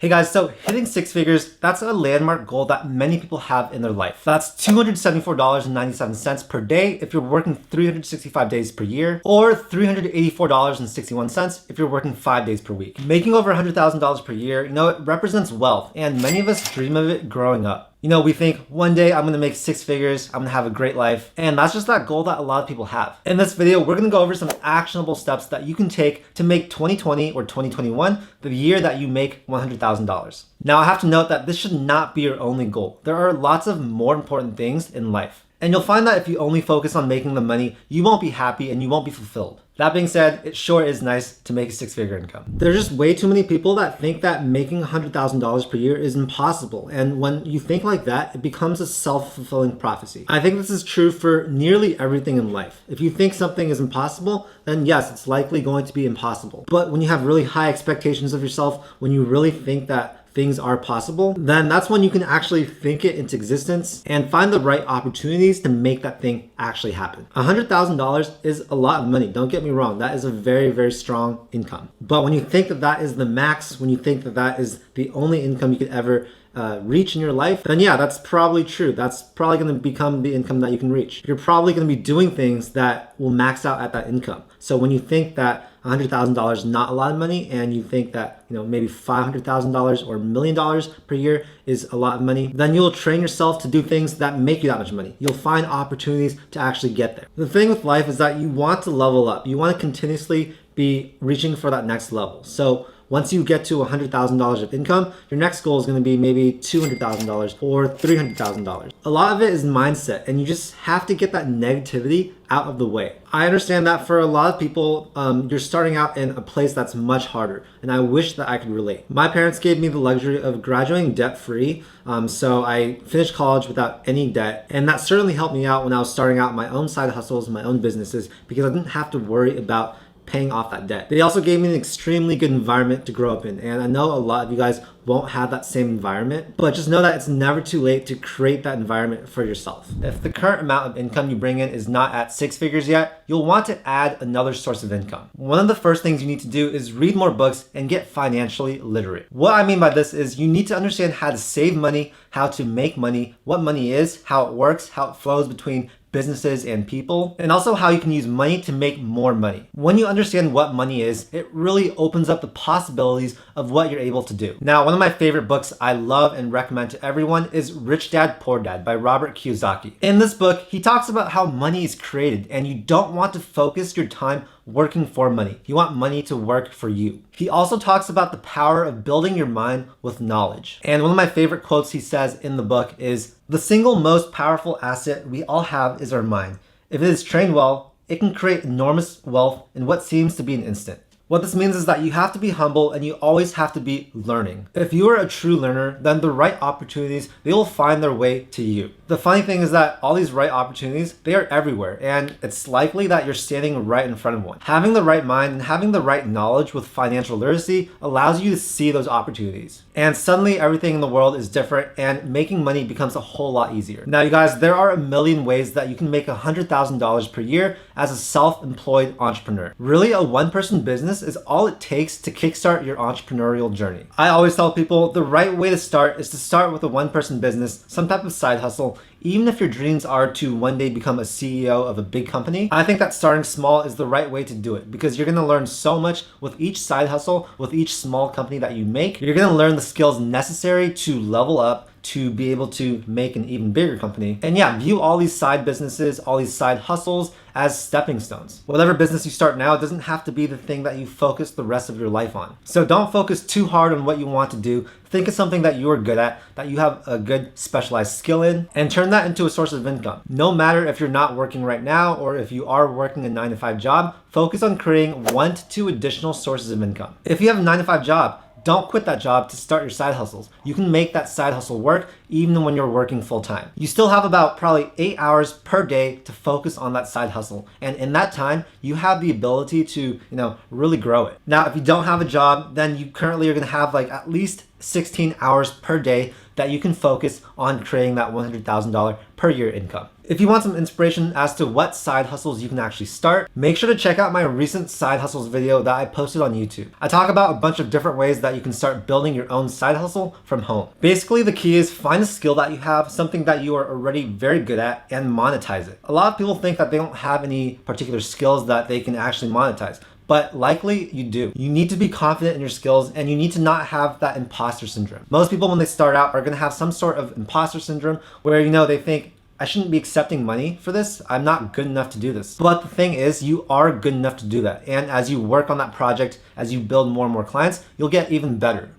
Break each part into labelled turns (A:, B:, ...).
A: Hey guys, so hitting six figures, that's a landmark goal that many people have in their life. That's $274.97 per day if you're working 365 days per year, or $384.61 if you're working 5 days per week. Making over $100,000 per year, it represents wealth, and many of us dream of it growing up. We think one day I'm gonna make six figures, I'm gonna have a great life, and that's just that goal that a lot of people have. In this video, we're gonna go over some actionable steps that you can take to make 2020 or 2021 the year that you make $100,000. Now, I have to note that this should not be your only goal. There are lots of more important things in life. And you'll find that if you only focus on making the money, you won't be happy and you won't be fulfilled. That being said, it sure is nice to make a six-figure income. There's just way too many people that think that making $100,000 per year is impossible. And when you think like that, it becomes a self-fulfilling prophecy. I think this is true for nearly everything in life. If you think something is impossible, then yes, it's likely going to be impossible. But when you have really high expectations of yourself, when you really think that things are possible, then that's when you can actually think it into existence and find the right opportunities to make that thing actually happen. $100,000 is a lot of money. Don't get me wrong. That is a very, very strong income. But when you think that that is the max, when you think that that is the only income you could ever reach in your life, then yeah, that's probably true. That's probably going to become the income that you can reach. You're probably going to be doing things that will max out at that income. So when you think that $100,000 is not a lot of money, and you think that maybe $500,000 or $1 million per year is a lot of money, then you'll train yourself to do things that make you that much money. You'll find opportunities to actually get there. The thing with life is that you want to level up. You want to continuously be reaching for that next level. So once you get to $100,000 of income, your next goal is going to be maybe $200,000 or $300,000. A lot of it is mindset, and you just have to get that negativity out of the way. I understand that for a lot of people, you're starting out in a place that's much harder, and I wish that I could relate. My parents gave me the luxury of graduating debt-free, so I finished college without any debt, and that certainly helped me out when I was starting out my own side hustles, my own businesses, because I didn't have to worry about paying off that debt. They also gave me an extremely good environment to grow up in, and I know a lot of you guys won't have that same environment, but just know that it's never too late to create that environment for yourself. If the current amount of income you bring in is not at six figures yet, you'll want to add another source of income. One of the first things you need to do is read more books and get financially literate. What I mean by this is you need to understand how to save money, how to make money, what money is, how it works, how it flows between businesses and people, and also how you can use money to make more money. When you understand what money is, it really opens up the possibilities of what you're able to do. Now, one of my favorite books I love and recommend to everyone is Rich Dad, Poor Dad by Robert Kiyosaki. In this book, he talks about how money is created, and you don't want to focus your time working for money. You want money to work for you. He also talks about the power of building your mind with knowledge. And one of my favorite quotes he says in the book is, "The single most powerful asset we all have is our mind. If it is trained well, it can create enormous wealth in what seems to be an instant." What this means is that you have to be humble, and you always have to be learning. If you are a true learner, then the right opportunities, they will find their way to you. The funny thing is that all these right opportunities, they are everywhere, and it's likely that you're standing right in front of one. Having the right mind and having the right knowledge with financial literacy allows you to see those opportunities. And suddenly everything in the world is different, and making money becomes a whole lot easier. Now, you guys, there are a million ways that you can make $100,000 per year as a self-employed entrepreneur. Really, a one-person business is all it takes to kickstart your entrepreneurial journey. I always tell people the right way to start is to start with a one-person business, some type of side hustle. Even if your dreams are to one day become a CEO of a big company, I think that starting small is the right way to do it, because you're gonna learn so much with each side hustle, with each small company that you make. You're gonna learn the skills necessary to level up, to be able to make an even bigger company. And yeah, view all these side businesses, all these side hustles as stepping stones. Whatever business you start now doesn't have to be the thing that you focus the rest of your life on. So don't focus too hard on what you want to do. Think of something that you are good at, that you have a good specialized skill in, and turn that into a source of income. No matter if you're not working right now or if you are working a 9-to-5 job, focus on creating 1 to 2 additional sources of income. If you have a 9-to-5 job, don't quit that job to start your side hustles. You can make that side hustle work even when you're working full time. You still have about probably 8 hours per day to focus on that side hustle. And in that time, you have the ability to, really grow it. Now, if you don't have a job, then you currently are gonna have like at least 16 hours per day that you can focus on creating that $100,000 per year income. If you want some inspiration as to what side hustles you can actually start, make sure to check out my recent side hustles video that I posted on YouTube. I talk about a bunch of different ways that you can start building your own side hustle from home. Basically, the key is find a skill that you have, something that you are already very good at, and monetize it. A lot of people think that they don't have any particular skills that they can actually monetize, but likely you do. You need to be confident in your skills, and you need to not have that imposter syndrome. Most people when they start out are gonna have some sort of imposter syndrome where they think, I shouldn't be accepting money for this. I'm not good enough to do this. But the thing is, you are good enough to do that. And as you work on that project, as you build more and more clients, you'll get even better.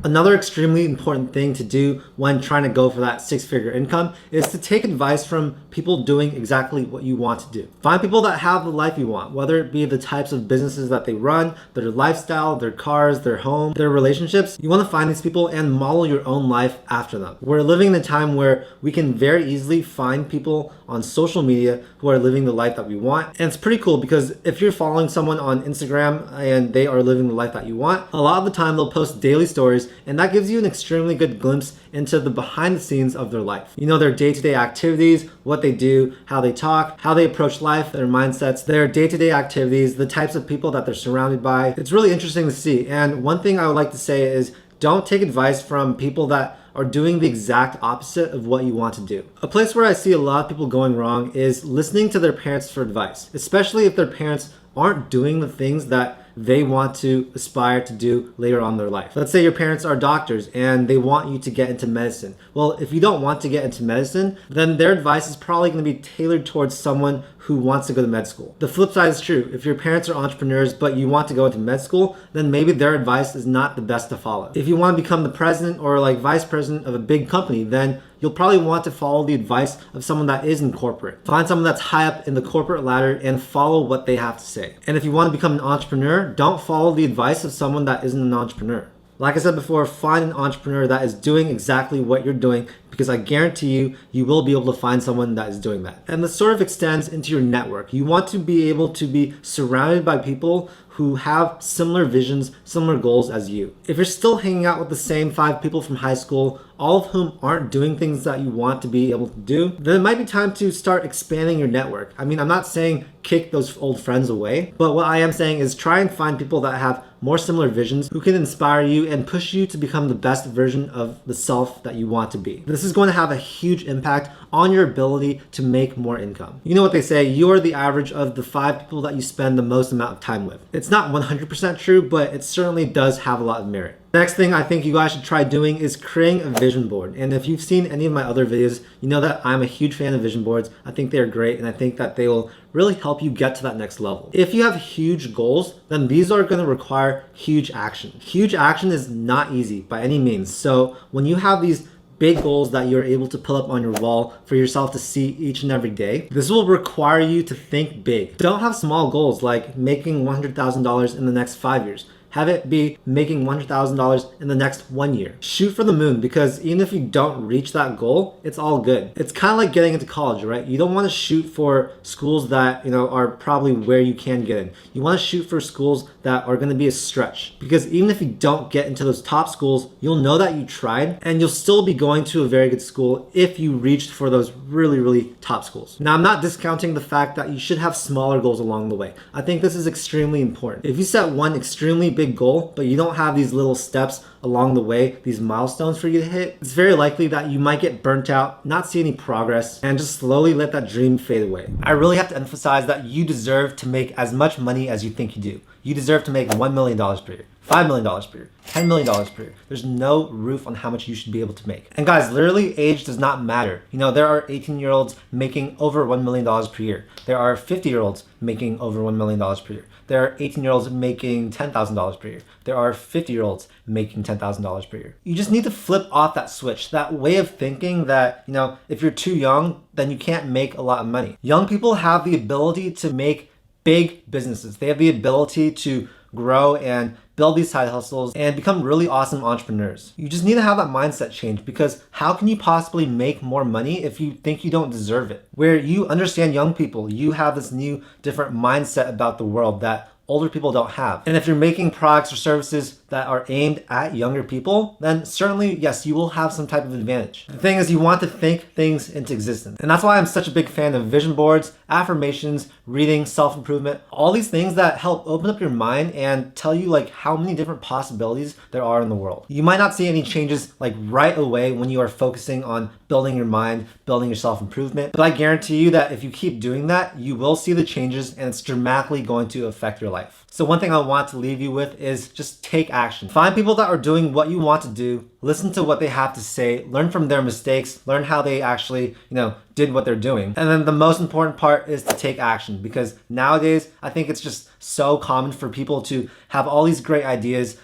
A: Another extremely important thing to do when trying to go for that six-figure income is to take advice from people doing exactly what you want to do. Find people that have the life you want, whether it be the types of businesses that they run, their lifestyle, their cars, their home, their relationships. You want to find these people and model your own life after them. We're living in a time where we can very easily find people on social media who are living the life that we want. And it's pretty cool because if you're following someone on Instagram and they are living the life that you want, a lot of the time they'll post daily stories, and that gives you an extremely good glimpse into the behind the scenes of their life. Their day-to-day activities, what they do, how they talk, how they approach life, their mindsets, their day-to-day activities, the types of people that they're surrounded by. It's really interesting to see. And one thing I would like to say is don't take advice from people that are doing the exact opposite of what you want to do. A place where I see a lot of people going wrong is listening to their parents for advice, especially if their parents aren't doing the things that they want to aspire to do later on in their life. Let's say your parents are doctors and they want you to get into medicine. Well, if you don't want to get into medicine, then their advice is probably going to be tailored towards someone who wants to go to med school. The flip side is true. If your parents are entrepreneurs but you want to go into med school, then maybe their advice is not the best to follow. If you want to become the president or like vice president of a big company, then you'll probably want to follow the advice of someone that is in corporate. Find someone that's high up in the corporate ladder and follow what they have to say. And if you want to become an entrepreneur, don't follow the advice of someone that isn't an entrepreneur. Like I said before, find an entrepreneur that is doing exactly what you're doing, because I guarantee you, you will be able to find someone that is doing that. And this sort of extends into your network. You want to be able to be surrounded by people who have similar visions, similar goals as you. If you're still hanging out with the same 5 people from high school, all of whom aren't doing things that you want to be able to do, then it might be time to start expanding your network. I'm not saying kick those old friends away, but what I am saying is try and find people that have more similar visions who can inspire you and push you to become the best version of the self that you want to be. This is going to have a huge impact on your ability to make more income. You know what they say, you're the average of the 5 people that you spend the most amount of time with. It's not 100% true, but it certainly does have a lot of merit. Next thing I think you guys should try doing is creating a vision board. And if you've seen any of my other videos, you know that I'm a huge fan of vision boards. I think they're great, and I think that they will really help you get to that next level. If you have huge goals, then these are going to require huge action. Huge action is not easy by any means. So when you have these big goals that you're able to pull up on your wall for yourself to see each and every day, this will require you to think big. Don't have small goals like making $100,000 in the next 5 years. Have it be making $100,000 in the next 1 year. Shoot for the moon, because even if you don't reach that goal, it's all good. It's kind of like getting into college, right? You don't want to shoot for schools that are probably where you can get in. You want to shoot for schools that are going to be a stretch, because even if you don't get into those top schools, you'll know that you tried, and you'll still be going to a very good school if you reached for those really, really top schools. Now, I'm not discounting the fact that you should have smaller goals along the way. I think this is extremely important. If you set one extremely big goal, but you don't have these little steps along the way, these milestones for you to hit, it's very likely that you might get burnt out, not see any progress, and just slowly let that dream fade away. I really have to emphasize that you deserve to make as much money as you think you do. You deserve to make $1 million per year, $5 million per year, $10 million per year. There's no roof on how much you should be able to make. And guys, literally age does not matter. There are 18-year-olds making over $1 million per year. There are 50-year-olds making over $1 million per year. There are 18-year-olds making $10,000 per year. There are 50-year-olds making $10,000 per year. You just need to flip off that switch, that way of thinking that, if you're too young, then you can't make a lot of money. Young people have the ability to make big businesses. They have the ability to grow and build these side hustles and become really awesome entrepreneurs. You just need to have that mindset change, because how can you possibly make more money if you think you don't deserve it? Where you understand young people, you have this new different mindset about the world that older people don't have. And if you're making products or services that are aimed at younger people, then certainly, yes, you will have some type of advantage. The thing is, you want to think things into existence. And that's why I'm such a big fan of vision boards, affirmations, reading, self-improvement, all these things that help open up your mind and tell you like how many different possibilities there are in the world. You might not see any changes like right away when you are focusing on building your mind, building your self-improvement, but I guarantee you that if you keep doing that, you will see the changes, and it's dramatically going to affect your life. So one thing I want to leave you with is just take action. Find people that are doing what you want to do, listen to what they have to say, learn from their mistakes, learn how they actually, did what they're doing. And then the most important part is to take action, because nowadays I think it's just so common for people to have all these great ideas,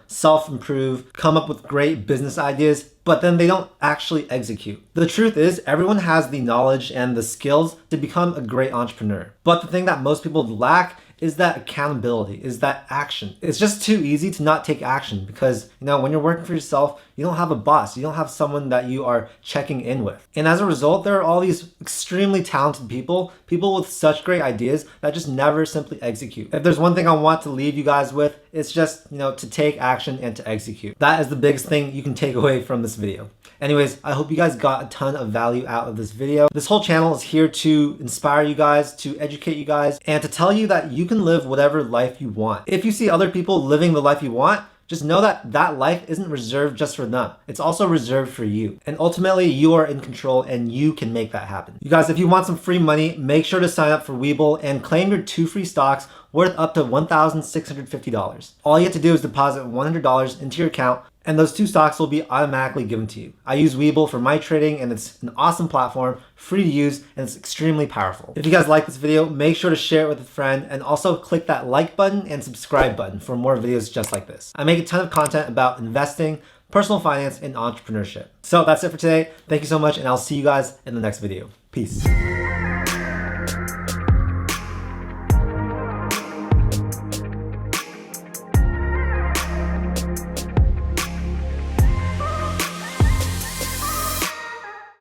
A: self-improve, come up with great business ideas, but then they don't actually execute. The truth is, everyone has the knowledge and the skills to become a great entrepreneur. But the thing that most people lack is that accountability, is that action. It's just too easy to not take action, because when you're working for yourself, you don't have a boss, you don't have someone that you are checking in with. And as a result, there are all these extremely talented people with such great ideas that just never simply execute. If there's one thing I want to leave you guys with, it's just, to take action and to execute. That is the biggest thing you can take away from this video. Anyways, I hope you guys got a ton of value out of this video. This whole channel is here to inspire you guys, to educate you guys, and to tell you that you can live whatever life you want. If you see other people living the life you want, just know that that life isn't reserved just for them. It's also reserved for you. And ultimately, you are in control and you can make that happen. You guys, if you want some free money, make sure to sign up for WeBull and claim your 2 free stocks worth up to $1,650. All you have to do is deposit $100 into your account, and those 2 stocks will be automatically given to you. I use WeBull for my trading, and it's an awesome platform, free to use, and it's extremely powerful. If you guys like this video, make sure to share it with a friend, and also click that like button and subscribe button for more videos just like this. I make a ton of content about investing, personal finance, and entrepreneurship. So that's it for today. Thank you so much, and I'll see you guys in the next video. Peace.